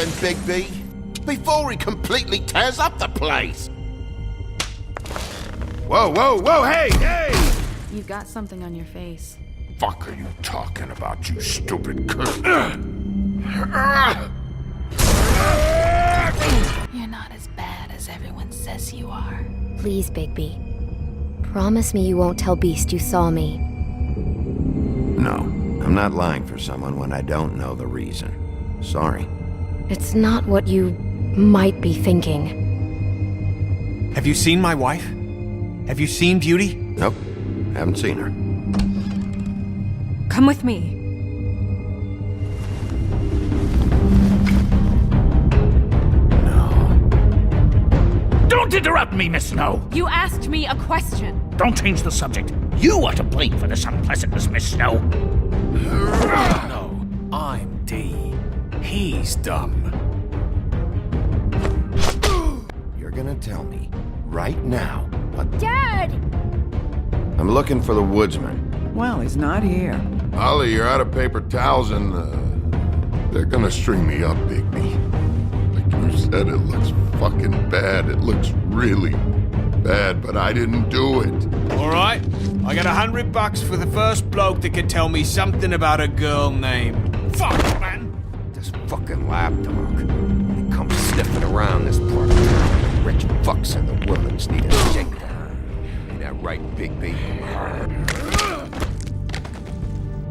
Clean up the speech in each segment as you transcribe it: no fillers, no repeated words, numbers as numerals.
then, Bigby, before he completely tears up the place. Whoa, whoa, whoa, hey, hey! You've got something on your face. Fuck are you talking about, you stupid cunt? You're not as bad as everyone says you are. Please, Bigby. Promise me you won't tell Beast you saw me. No, I'm not lying for someone when I don't know the reason. Sorry. It's not what you might be thinking. Have you seen my wife? Have you seen Beauty? Nope, haven't seen her. Come with me. Don't interrupt me, Miss Snow! You asked me a question. Don't change the subject. You are to blame for this unpleasantness, Miss Snow. No, I'm D. He's dumb. You're gonna tell me, right now, what... Dad! I'm looking for the woodsman. Well, he's not here. Ollie, you're out of paper towels and, they're gonna string me up, Bigby. Like you said, it looks fucking bad. It looks really bad, but I didn't do it. Alright, I got $100 for the first bloke that can tell me something about a girl named... Fuck, man! This fucking lapdog. He comes sniffing around this part of town. Rich fucks and the women's need a shakedown. Ain't that right, Bigby?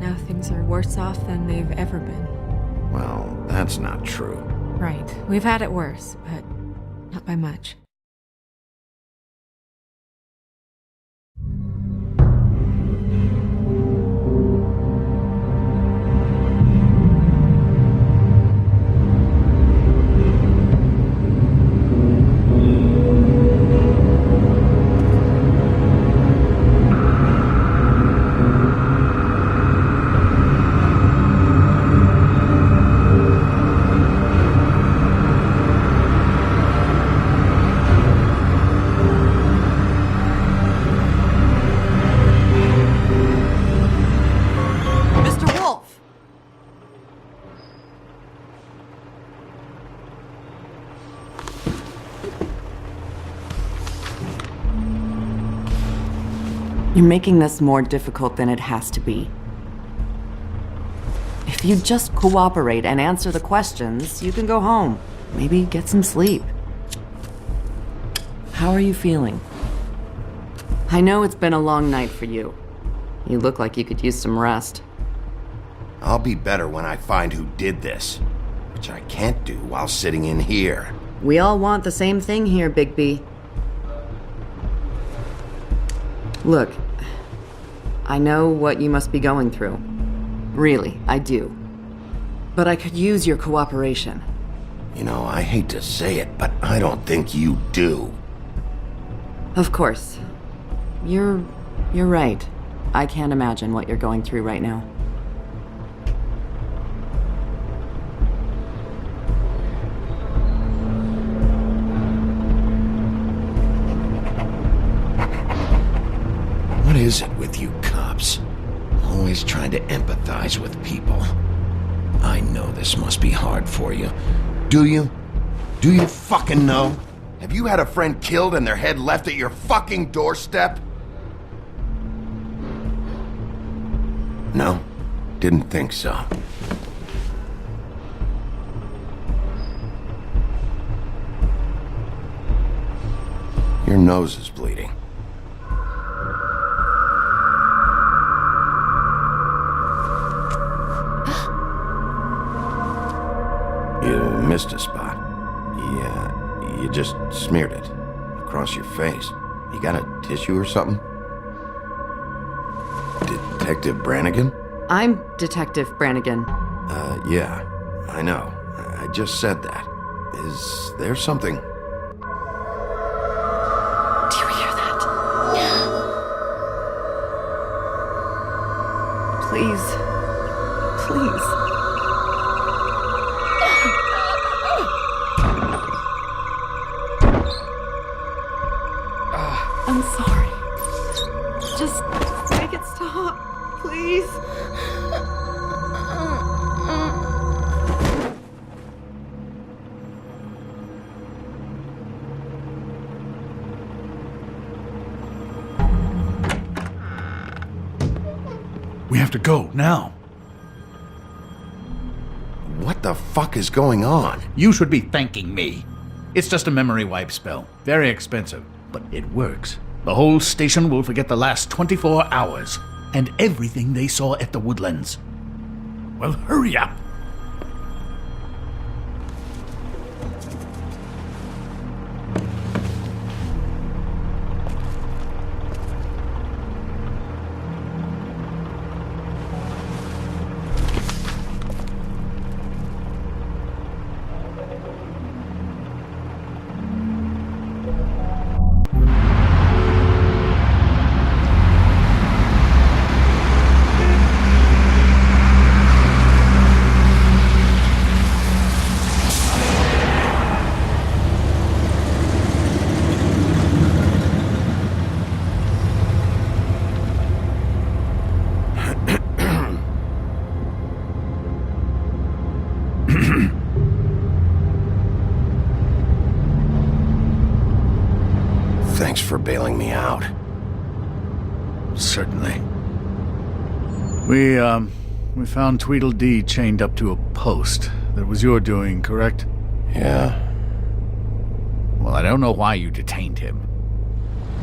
Now things are worse off than they've ever been. Well, that's not true. Right. We've had it worse, but not by much. You're making this more difficult than it has to be. If you just cooperate and answer the questions, you can go home. Maybe get some sleep. How are you feeling? I know it's been a long night for you. You look like you could use some rest. I'll be better when I find who did this, which I can't do while sitting in here. We all want the same thing here, Bigby. Look, I know what you must be going through. Really, I do. But I could use your cooperation. You know, I hate to say it, but I don't think you do. Of course. You're right. I can't imagine what you're going through right now. What is it with you cops? Always trying to empathize with people. I know this must be hard for you. Do you? Do you fucking know? Have you had a friend killed and their head left at your fucking doorstep? No, didn't think so. Your nose is bleeding. You missed a spot. You just smeared it across your face. You got a tissue or something? Detective Brannigan? I'm Detective Brannigan. Yeah, I know. I just said that. Is there something? Do you hear that? Please. Please. I'm sorry. Just make it stop, please. We have to go, now. What the fuck is going on? You should be thanking me. It's just a memory wipe spell. Very expensive, but it works. The whole station will forget the last 24 hours and everything they saw at the Woodlands. Well, hurry up. Thanks for bailing me out. Certainly. We found Tweedledee chained up to a post. That was your doing, correct? Yeah. Well, I don't know why you detained him.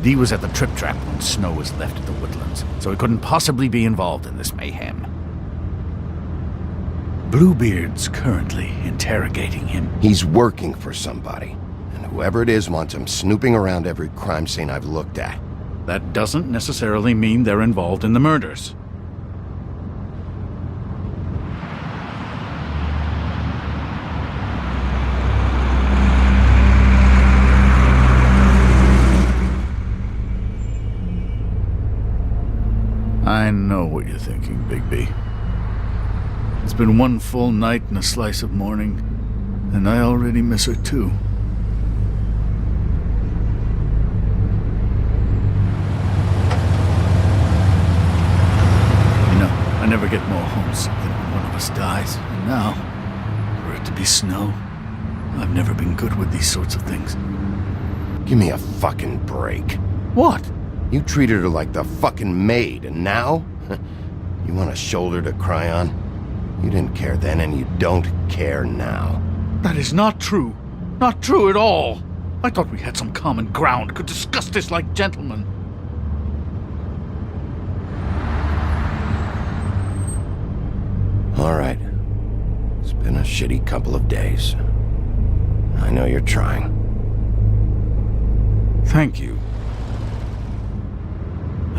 Dee was at the Trip Trap when Snow was left at the Woodlands, so he couldn't possibly be involved in this mayhem. Bluebeard's currently interrogating him. He's working for somebody. And whoever it is wants him snooping around every crime scene I've looked at. That doesn't necessarily mean they're involved in the murders. I know what you're thinking, Bigby. It's been one full night and a slice of morning, and I already miss her too. You know, I never get more homesick than when one of us dies, and now, for it to be Snow, I've never been good with these sorts of things. Give me a fucking break. What? You treated her like the fucking maid, and now? You want a shoulder to cry on? You didn't care then, and you don't care now. That is not true. Not true at all. I thought we had some common ground, could discuss this like gentlemen. All right. It's been a shitty couple of days. I know you're trying. Thank you.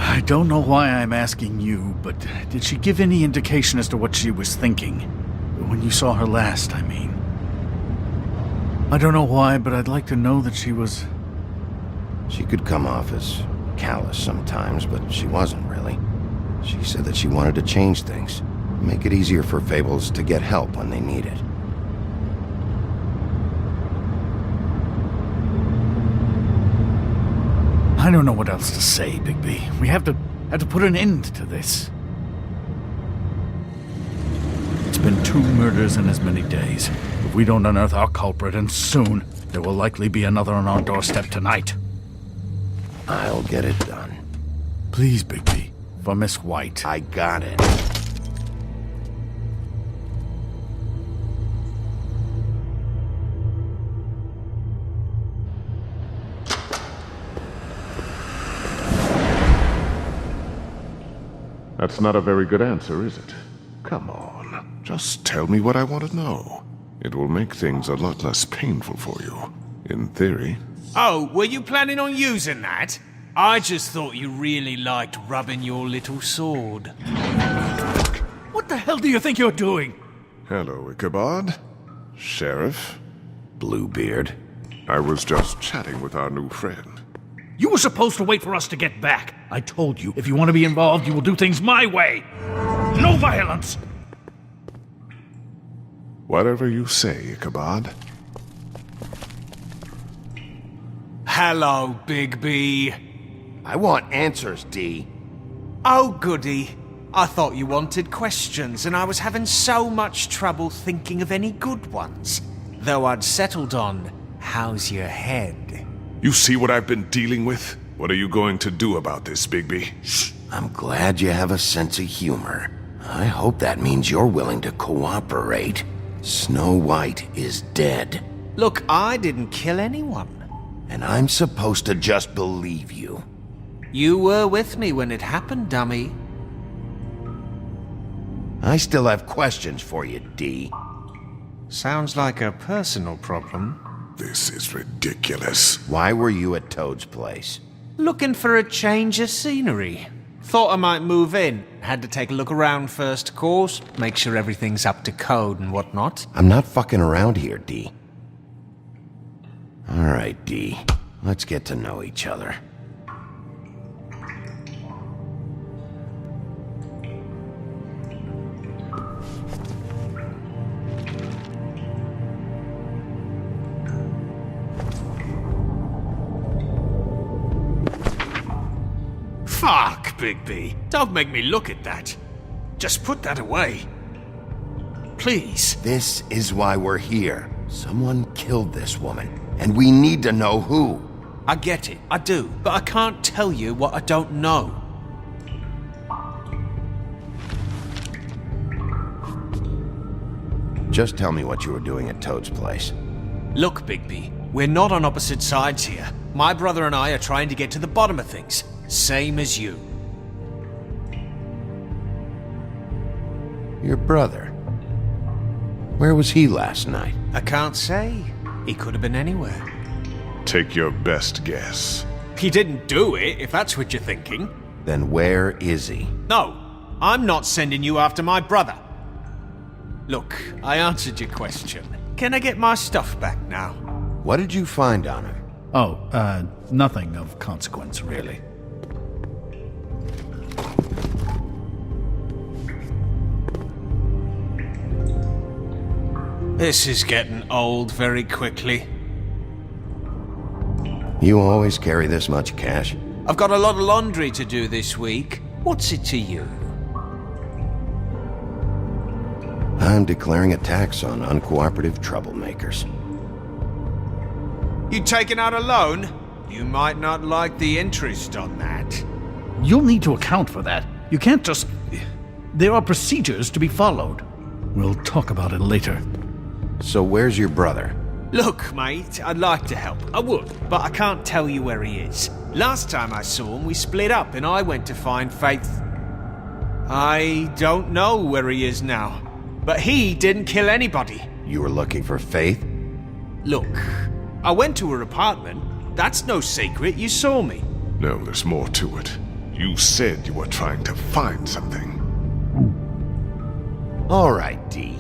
I don't know why I'm asking you, but did she give any indication as to what she was thinking? When you saw her last, I mean. I don't know why, but I'd like to know that she was... She could come off as callous sometimes, but she wasn't really. She said that she wanted to change things, make it easier for Fables to get help when they need it. I don't know what else to say, Bigby. We have to put an end to this. It's been 2 murders in as many days. If we don't unearth our culprit, and soon, there will likely be another on our doorstep tonight. I'll get it done. Please, Bigby. For Miss White. I got it. That's not a very good answer, is it? Come on, just tell me what I want to know. It will make things a lot less painful for you, in theory. Oh, were you planning on using that? I just thought you really liked rubbing your little sword. What the hell do you think you're doing? Hello, Ichabod. Sheriff. Bluebeard. I was just chatting with our new friend. You were supposed to wait for us to get back. I told you, if you want to be involved, you will do things my way. No violence! Whatever you say, Ichabod. Hello, Bigby. I want answers, Dee. Oh, goody. I thought you wanted questions, and I was having so much trouble thinking of any good ones. Though I'd settled on, how's your head? You see what I've been dealing with? What are you going to do about this, Bigby? Shh! I'm glad you have a sense of humor. I hope that means you're willing to cooperate. Snow White is dead. Look, I didn't kill anyone. And I'm supposed to just believe you. You were with me when it happened, dummy. I still have questions for you, D. Sounds like a personal problem. This is ridiculous. Why were you at Toad's place? Looking for a change of scenery. Thought I might move in. Had to take a look around first, of course. Make sure everything's up to code and whatnot. I'm not fucking around here, D. Alright, D. Let's get to know each other. Fuck, Bigby. Don't make me look at that. Just put that away. Please. This is why we're here. Someone killed this woman, and we need to know who. I get it, I do, but I can't tell you what I don't know. Just tell me what you were doing at Toad's place. Look, Bigby, we're not on opposite sides here. My brother and I are trying to get to the bottom of things. Same as you. Your brother? Where was he last night? I can't say. He could have been anywhere. Take your best guess. He didn't do it, if that's what you're thinking. Then where is he? No, I'm not sending you after my brother. Look, I answered your question. Can I get my stuff back now? What did you find on him? Oh, nothing of consequence, really. This is getting old very quickly. You always carry this much cash? I've got a lot of laundry to do this week. What's it to you? I'm declaring a tax on uncooperative troublemakers. You taking out a loan? You might not like the interest on that. You'll need to account for that. You can't just... There are procedures to be followed. We'll talk about it later. So where's your brother? Look, mate, I'd like to help. I would, but I can't tell you where he is. Last time I saw him, we split up and I went to find Faith. I don't know where he is now, but he didn't kill anybody. You were looking for Faith? Look, I went to her apartment. That's no secret, you saw me. No, there's more to it. You said you were trying to find something. All right, D.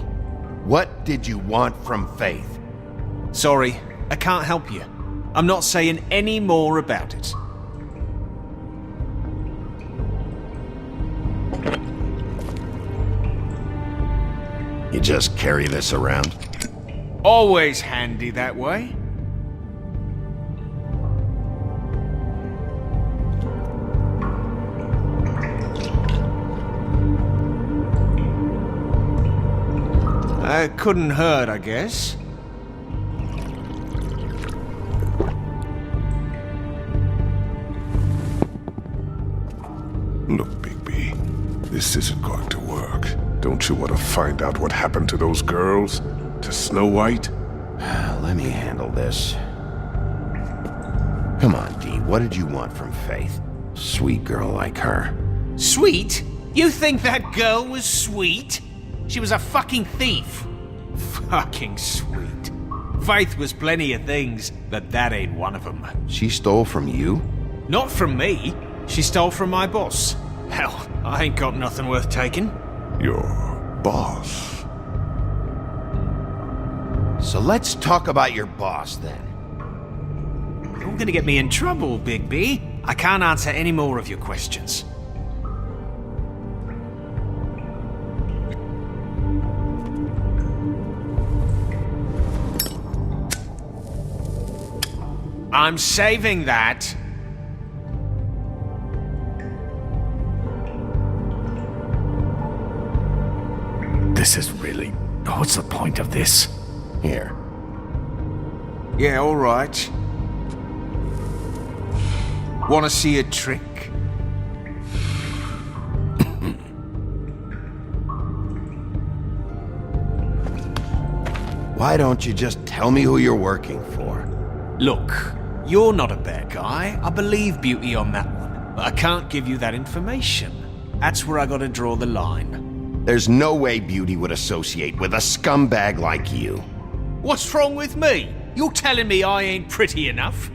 What did you want from Faith? Sorry, I can't help you. I'm not saying any more about it. You just carry this around? Always handy that way. Couldn't hurt, I guess. Look, Bigby, this isn't going to work. Don't you want to find out what happened to those girls? To Snow White? Let me handle this. Come on, D. What did you want from Faith? Sweet girl like her. Sweet? You think that girl was sweet? She was a fucking thief. Fucking sweet. Faith was plenty of things, but that ain't one of them. She stole from you? Not from me. She stole from my boss. Hell, I ain't got nothing worth taking. Your boss? So let's talk about your boss, then. You're gonna get me in trouble, Bigby. I can't answer any more of your questions. I'm saving that. This is really... What's the point of this? Here. Yeah, all right. Want to see a trick? Why don't you just tell me who you're working for? Look, you're not a bad guy. I believe Beauty on that one. But I can't give you that information. That's where I gotta draw the line. There's no way Beauty would associate with a scumbag like you. What's wrong with me? You're telling me I ain't pretty enough?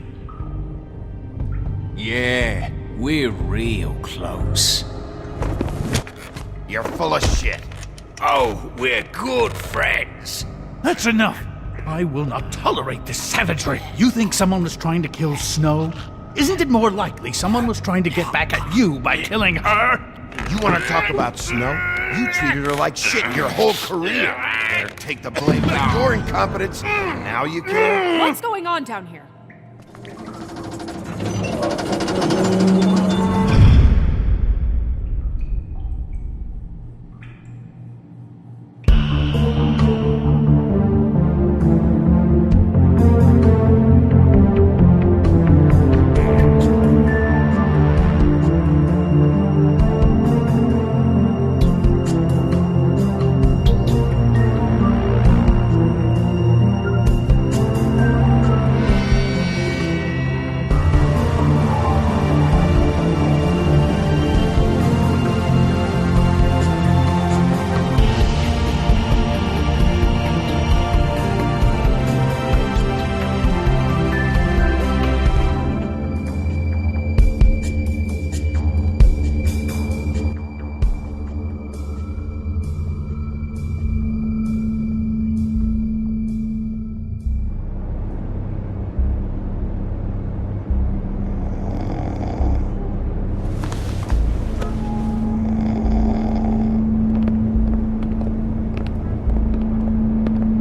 Yeah, we're real close. You're full of shit. Oh, we're good friends. That's enough. I will not tolerate this savagery. You think someone was trying to kill Snow? Isn't it more likely someone was trying to get back at you by killing her? You want to talk about Snow? You treated her like shit your whole career. Better take the blame for your incompetence. Now you care? What's going on down here?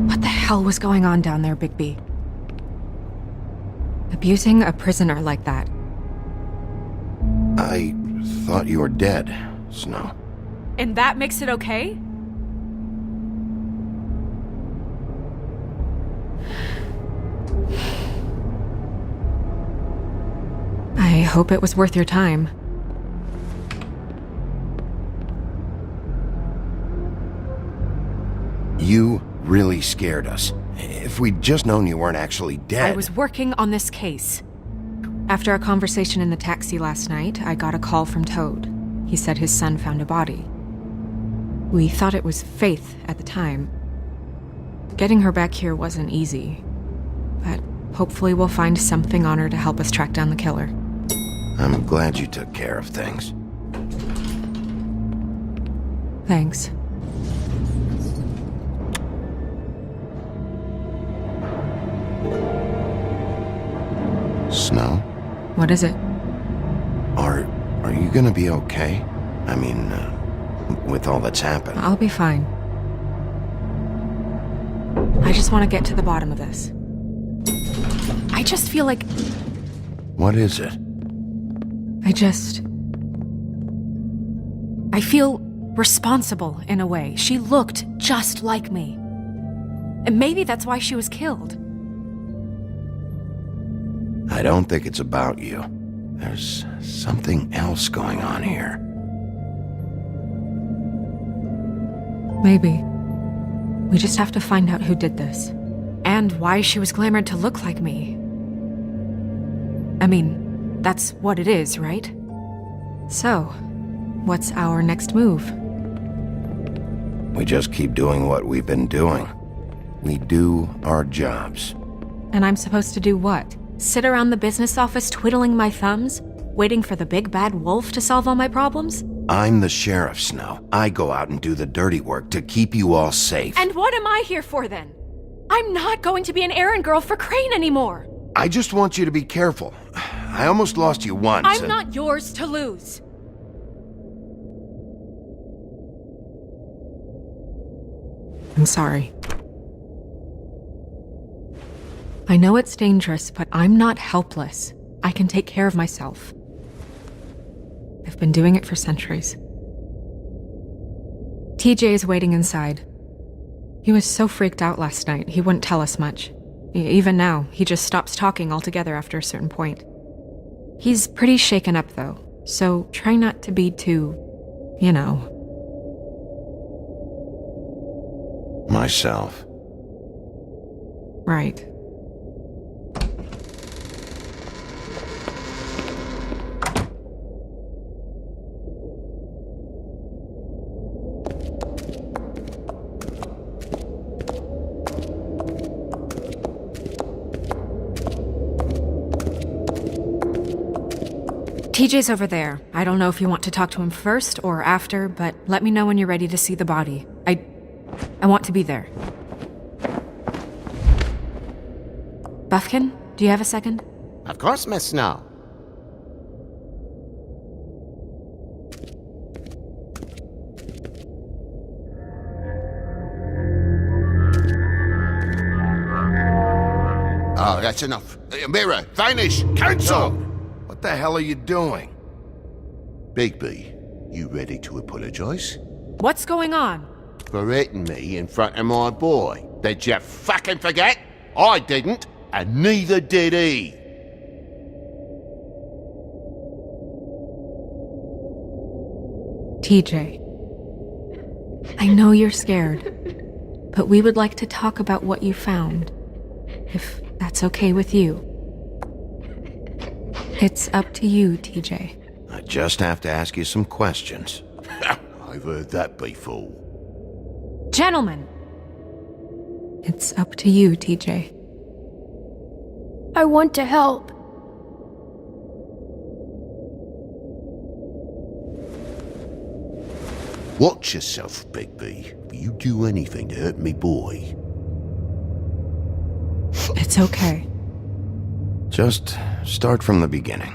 What the hell was going on down there, Bigby? Abusing a prisoner like that. I thought you were dead, Snow. And that makes it okay? I hope it was worth your time. You really scared us. If we'd just known you weren't actually dead... I was working on this case. After a conversation in the taxi last night, I got a call from Toad. He said his son found a body. We thought it was Faith at the time. Getting her back here wasn't easy, but hopefully we'll find something on her to help us track down the killer. I'm glad you took care of things. Thanks. Snow? What is it? Are you gonna be okay? I mean, with all that's happened. I'll be fine. I just want to get to the bottom of this. I just feel like... What is it? I feel responsible in a way. She looked just like me. And maybe that's why she was killed. I don't think it's about you. There's something else going on here. Maybe. We just have to find out who did this. And why she was glamored to look like me. I mean, that's what it is, right? So, what's our next move? We just keep doing what we've been doing. We do our jobs. And I'm supposed to do what? Sit around the business office twiddling my thumbs, waiting for the big bad wolf to solve all my problems? I'm the sheriff, Snow. I go out and do the dirty work to keep you all safe. And what am I here for then? I'm not going to be an errand girl for Crane anymore. I just want you to be careful. I almost lost you once. I'm not yours to lose. I'm sorry. I know it's dangerous, but I'm not helpless. I can take care of myself. I've been doing it for centuries. TJ is waiting inside. He was so freaked out last night, he wouldn't tell us much. Even now, he just stops talking altogether after a certain point. He's pretty shaken up, though, so try not to be too, you know. Myself. Right. TJ's over there. I don't know if you want to talk to him first or after, but let me know when you're ready to see the body. I want to be there. Buffkin, do you have a second? Of course, Miss Snow. Oh, that's enough. Mirror, vanish, cancel! What the hell are you doing? Bigby, you ready to apologize? What's going on? For hitting me in front of my boy. Did you fucking forget? I didn't, and neither did he. TJ. I know you're scared, but we would like to talk about what you found. If that's okay with you. It's up to you, TJ. I just have to ask you some questions. I've heard that before. Gentlemen! It's up to you, TJ. I want to help. Watch yourself, Bigby. If you do anything to hurt me boy. It's okay. Just start from the beginning.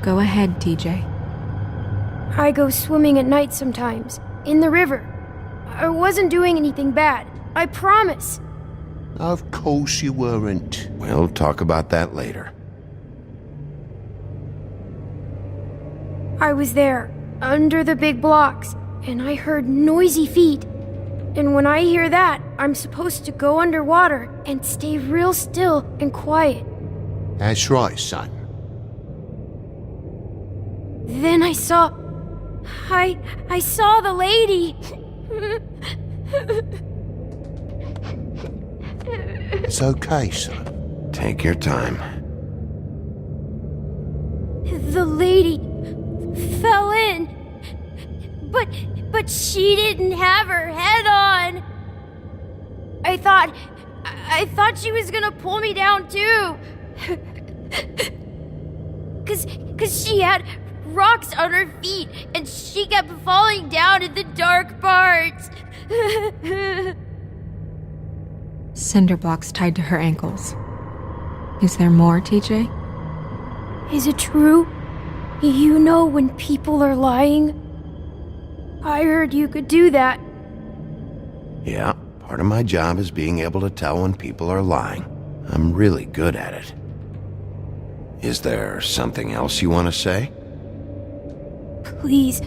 Go ahead, TJ. I go swimming at night sometimes, in the river. I wasn't doing anything bad, I promise. Of course you weren't. We'll talk about that later. I was there, under the big blocks, and I heard noisy feet. And when I hear that, I'm supposed to go underwater and stay real still and quiet. That's right, son. Then I saw the lady. It's okay, son. Take your time. The lady fell in. But she didn't have her head on. I thought she was gonna pull me down too. Cause she had rocks on her feet and she kept falling down in the dark parts. Cinder blocks tied to her ankles. Is there more, TJ? Is it true? You know when people are lying? I heard you could do that. Yeah, part of my job is being able to tell when people are lying. I'm really good at it. Is there something else you want to say? Please,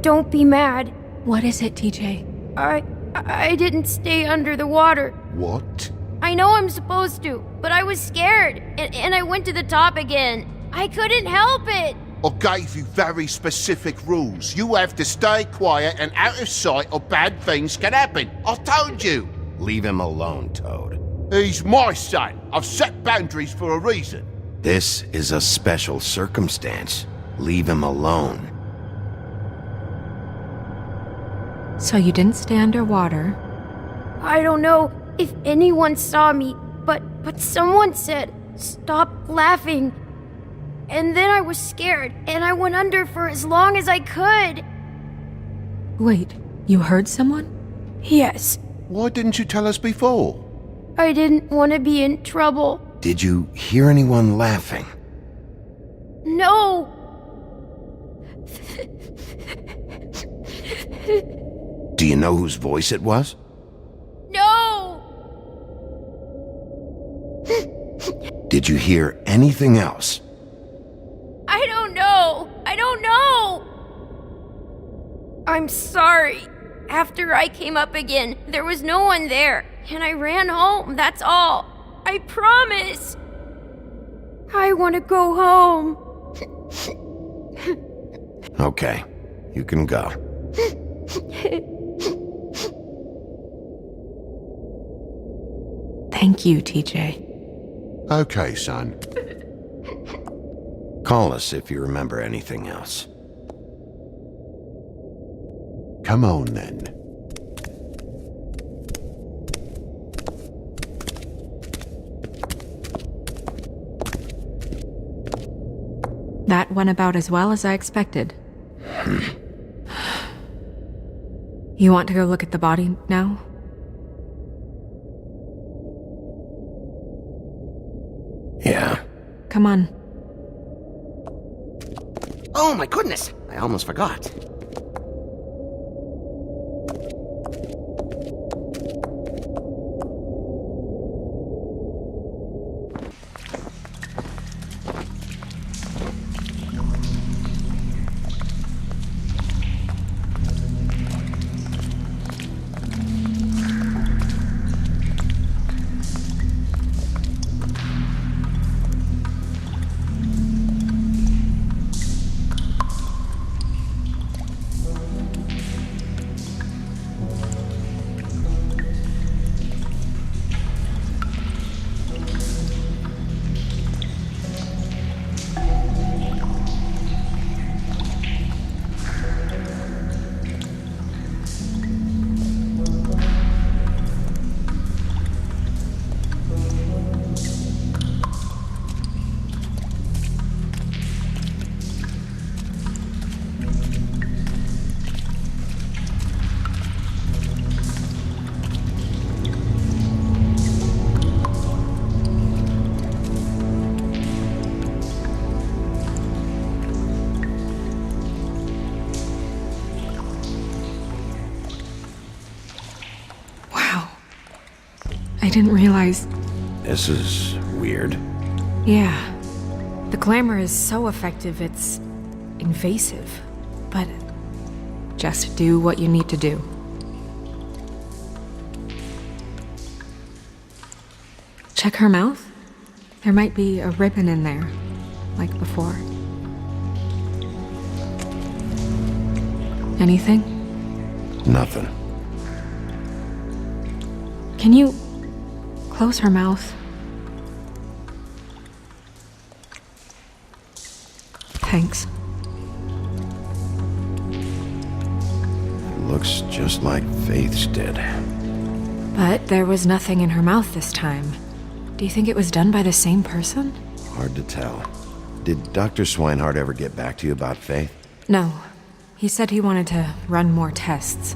don't be mad. What is it, TJ? I didn't stay under the water. What? I know I'm supposed to, but I was scared, and I went to the top again. I couldn't help it. I gave you very specific rules. You have to stay quiet and out of sight or bad things can happen. I told you. Leave him alone, Toad. He's my son. I've set boundaries for a reason. This is a special circumstance. Leave him alone. So you didn't stay underwater. I don't know if anyone saw me, but someone said, "Stop laughing." And then I was scared, and I went under for as long as I could. Wait, you heard someone? Yes. Why didn't you tell us before? I didn't want to be in trouble. Did you hear anyone laughing? No. Do you know whose voice it was? No. Did you hear anything else? I don't know. I'm sorry. After I came up again, there was no one there, and I ran home, that's all. I promise. I want to go home. Okay, you can go. Thank you, TJ. Okay, son. Call us if you remember anything else. Come on, then. That went about as well as I expected. You want to go look at the body now? Yeah. Come on. Oh my goodness! I almost forgot. I didn't realize... This is weird. Yeah. The glamour is so effective, it's invasive. But just do what you need to do. Check her mouth. There might be a ribbon in there, like before. Anything? Nothing. Can you close her mouth? Thanks. It looks just like Faith's did. But there was nothing in her mouth this time. Do you think it was done by the same person? Hard to tell. Did Dr. Swinehart ever get back to you about Faith? No. He said he wanted to run more tests.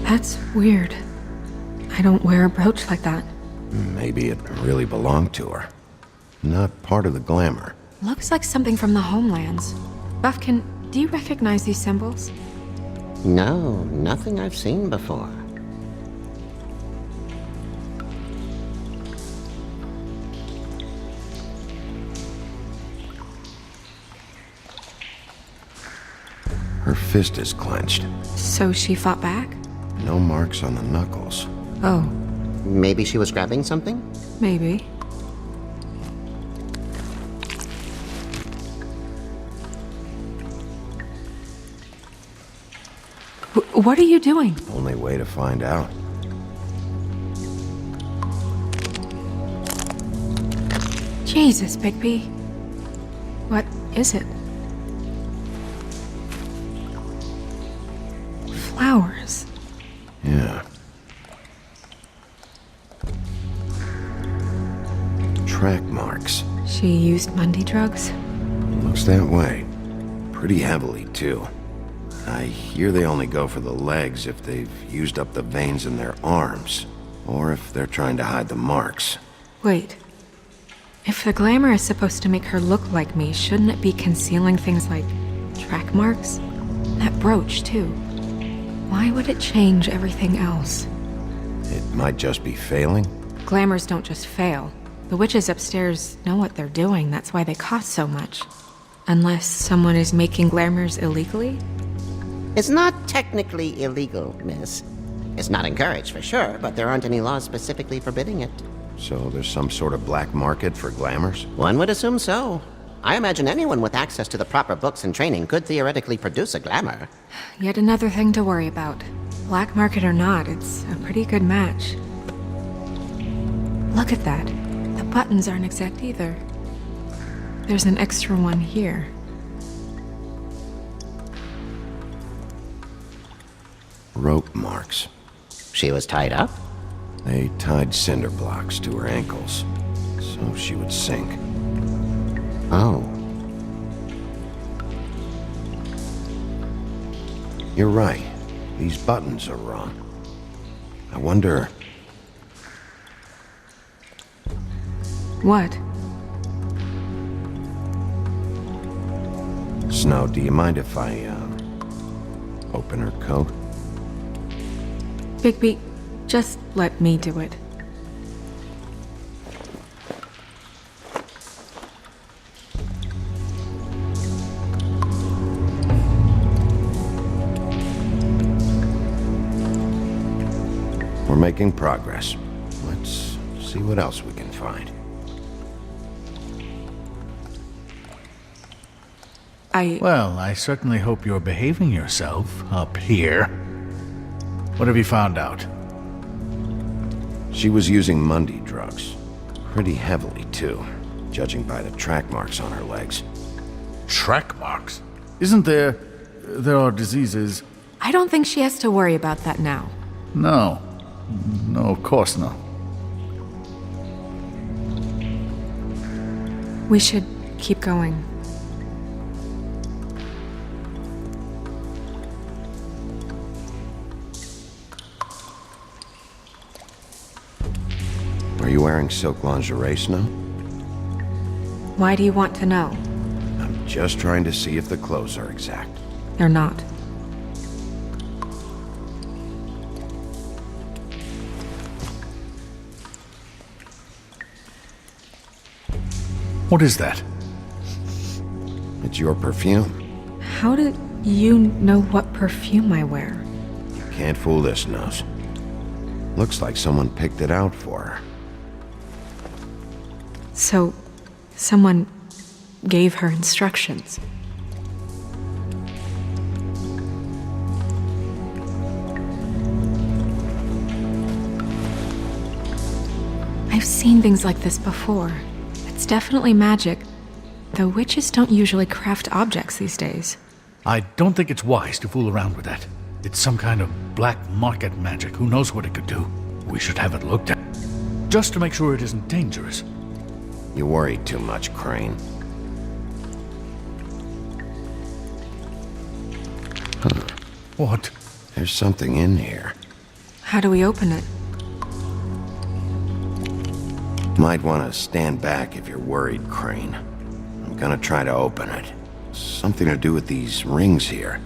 That's weird. I don't wear a brooch like that. Maybe it really belonged to her. Not part of the glamour. Looks like something from the homelands. Buffkin, do you recognize these symbols? No, nothing I've seen before. Her fist is clenched. So she fought back? No marks on the knuckles. Oh, Maybe she was grabbing something? maybe. What are you doing? Only way to find out. Jesus, Bigby. What is it? Flowers. Yeah. Track marks. She used Mundy drugs? Looks that way. Pretty heavily, too. I hear they only go for the legs if they've used up the veins in their arms, or if they're trying to hide the marks. Wait. If the glamour is supposed to make her look like me, shouldn't it be concealing things like track marks? That brooch, too. Why would it change everything else? It might just be failing. Glamours don't just fail. The witches upstairs know what they're doing, that's why they cost so much. Unless someone is making glamours illegally? It's not technically illegal, miss. It's not encouraged for sure, but there aren't any laws specifically forbidding it. So there's some sort of black market for glamours? One would assume so. I imagine anyone with access to the proper books and training could theoretically produce a glamour. Yet another thing to worry about. Black market or not, it's a pretty good match. Look at that. The buttons aren't exact either. There's an extra one here. Rope marks. She was tied up? They tied cinder blocks to her ankles, so she would sink. Oh. You're right. These buttons are wrong. I wonder... What? Snow, do you mind if I, open her coat? Bigby, just let me do it. We're making progress. Let's see what else we can find. Well, I certainly hope you're behaving yourself up here. What have you found out? She was using Mundy drugs. Pretty heavily, too, judging by the track marks on her legs. Track marks? Isn't there... there are diseases... I don't think she has to worry about that now. No. No, of course not. We should keep going. Are you wearing silk lingerie, Snow? Why do you want to know? I'm just trying to see if the clothes are exact. They're not. What is that? It's your perfume. How did you know what perfume I wear? You can't fool this nose. Looks like someone picked it out for her. So, someone gave her instructions. I've seen things like this before. It's definitely magic, though witches don't usually craft objects these days. I don't think it's wise to fool around with that. It's some kind of black market magic. Who knows what it could do? We should have it looked at. Just to make sure it isn't dangerous. You worry too much, Crane. Huh. What? There's something in here. How do we open it? Might want to stand back if you're worried, Crane. I'm gonna try to open it. Something to do with these rings here.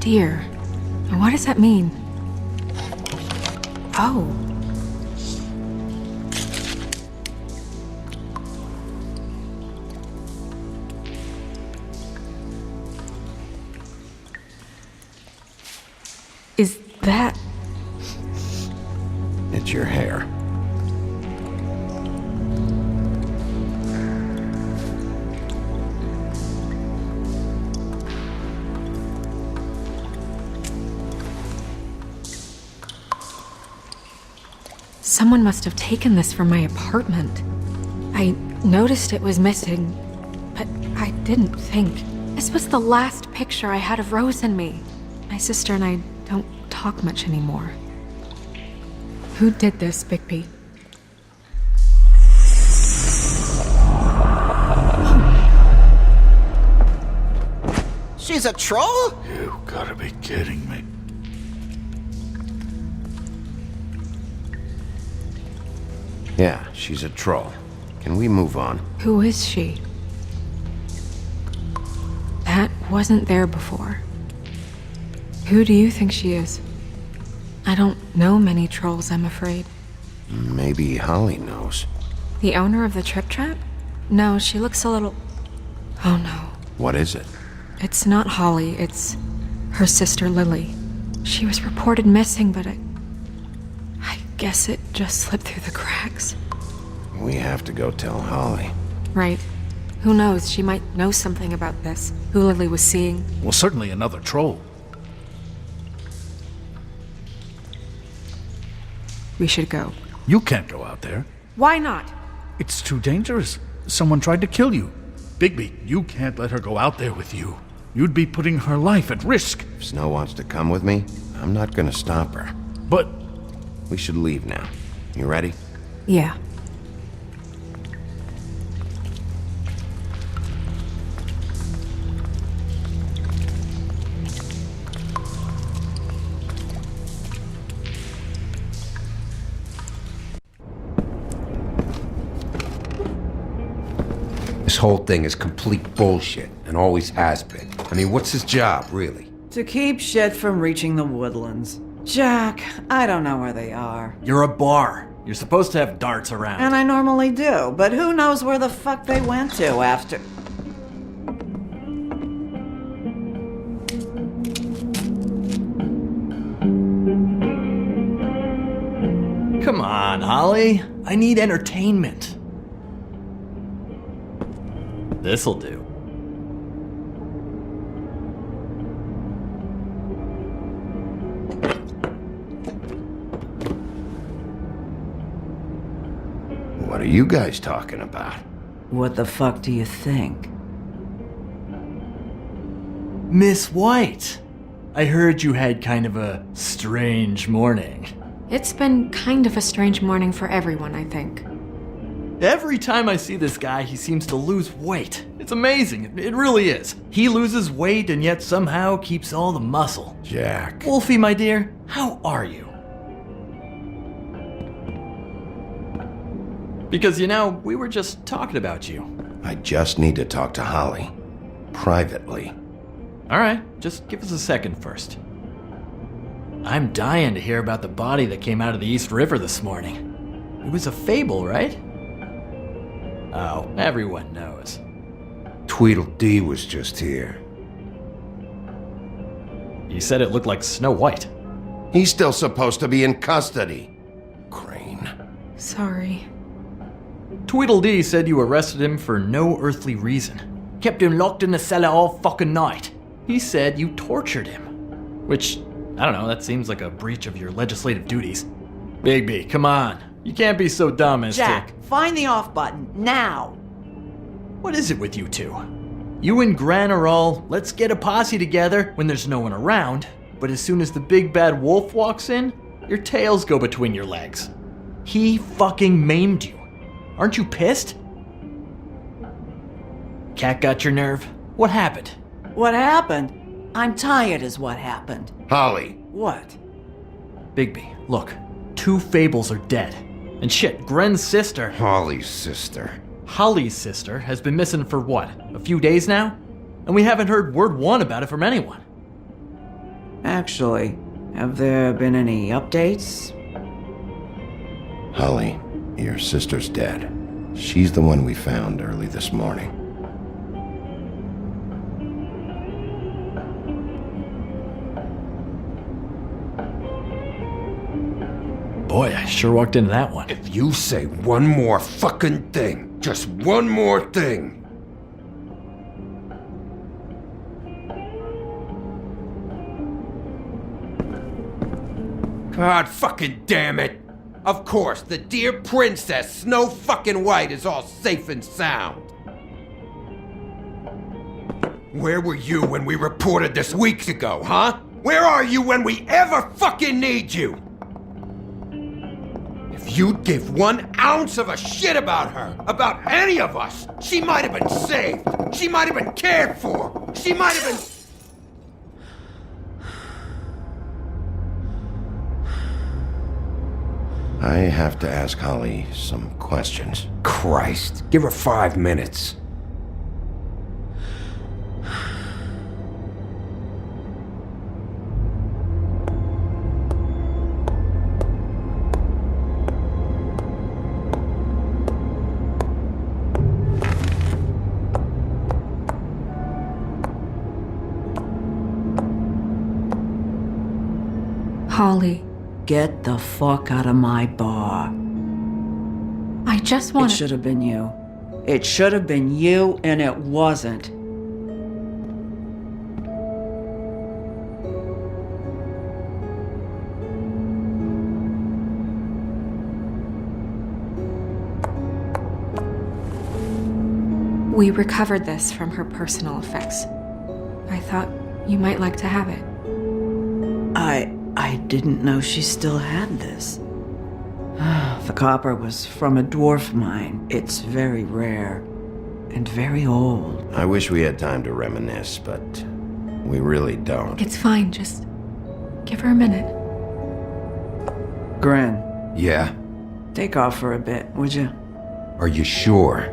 Deer. What does that mean? Oh. Is that... It's your hair. Someone must have taken this from my apartment. I noticed it was missing, but I didn't think. This was the last picture I had of Rose and me. My sister and I don't talk much anymore. Who did this, Bigby? Oh my God. She's a troll? You gotta be kidding me. Yeah, she's a troll. Can we move on? Who is she? That wasn't there before. Who do you think she is? I don't know many trolls, I'm afraid. Maybe Holly knows. The owner of the Trip Trap? No, she looks a little... Oh no. What is it? It's not Holly, it's her sister Lily. She was reported missing, but I guess it just slipped through the cracks. We have to go tell Holly. Right. Who knows, she might know something about this. Who Lily was seeing. Well, certainly another troll. We should go. You can't go out there. Why not? It's too dangerous. Someone tried to kill you. Bigby, you can't let her go out there with you. You'd be putting her life at risk. If Snow wants to come with me, I'm not gonna stop her. But... We should leave now. You ready? Yeah. This whole thing is complete bullshit, and always has been. I mean, what's his job, really? To keep shit from reaching the woodlands. Jack, I don't know where they are. You're a bar. You're supposed to have darts around. And I normally do, but who knows where the fuck they went to after... Come on, Holly. I need entertainment. This'll do. What are you guys talking about? What the fuck do you think? Miss White, I heard you had kind of a strange morning. It's been kind of a strange morning for everyone, I think. Every time I see this guy, he seems to lose weight. It's amazing. It really is. He loses weight and yet somehow keeps all the muscle. Jack. Wolfie, my dear, how are you? Because, you know, we were just talking about you. I just need to talk to Holly. Privately. All right, just give us a second first. I'm dying to hear about the body that came out of the East River this morning. It was a fable, right? Oh, everyone knows. Tweedledee was just here. You said it looked like Snow White. He's still supposed to be in custody. Crane. Sorry. Tweedledee said you arrested him for no earthly reason. Kept him locked in the cellar all fucking night. He said you tortured him. Which, I don't know, that seems like a breach of your legislative duties. Bigby, come on. You can't be so dumb as Jack, find the off button, now! What is it with you two? You and Gran are all, let's get a posse together when there's no one around, but as soon as the big bad wolf walks in, your tails go between your legs. He fucking maimed you. Aren't you pissed? Cat got your nerve? What happened? What happened? I'm tired is what happened. Holly. What? Bigby, look. 2 fables are dead. And shit, Gren's sister... Holly's sister. Holly's sister has been missing for what, a few days now? And we haven't heard word one about it from anyone. Actually, have there been any updates? Holly, your sister's dead. She's the one we found early this morning. Boy, I sure walked into that one. If you say one more fucking thing, just one more thing. God fucking damn it. Of course, the dear princess Snow fucking White is all safe and sound. Where were you when we reported this weeks ago, huh? Where are you when we ever fucking need you? If you'd give 1 ounce of a shit about her, about any of us, she might have been saved. She might have been cared for. She might have been... I have to ask Holly some questions. Christ, give her 5 minutes. Holly, Get the fuck out of my bar. I just want It should have been you. It should have been you, and it wasn't. We recovered this from her personal effects. I thought you might like to have it. I didn't know she still had this. The copper was from a dwarf mine. It's very rare and very old. I wish we had time to reminisce, but we really don't. It's fine, just give her a minute. Gren, Yeah? take off for a bit, would you? Are you sure?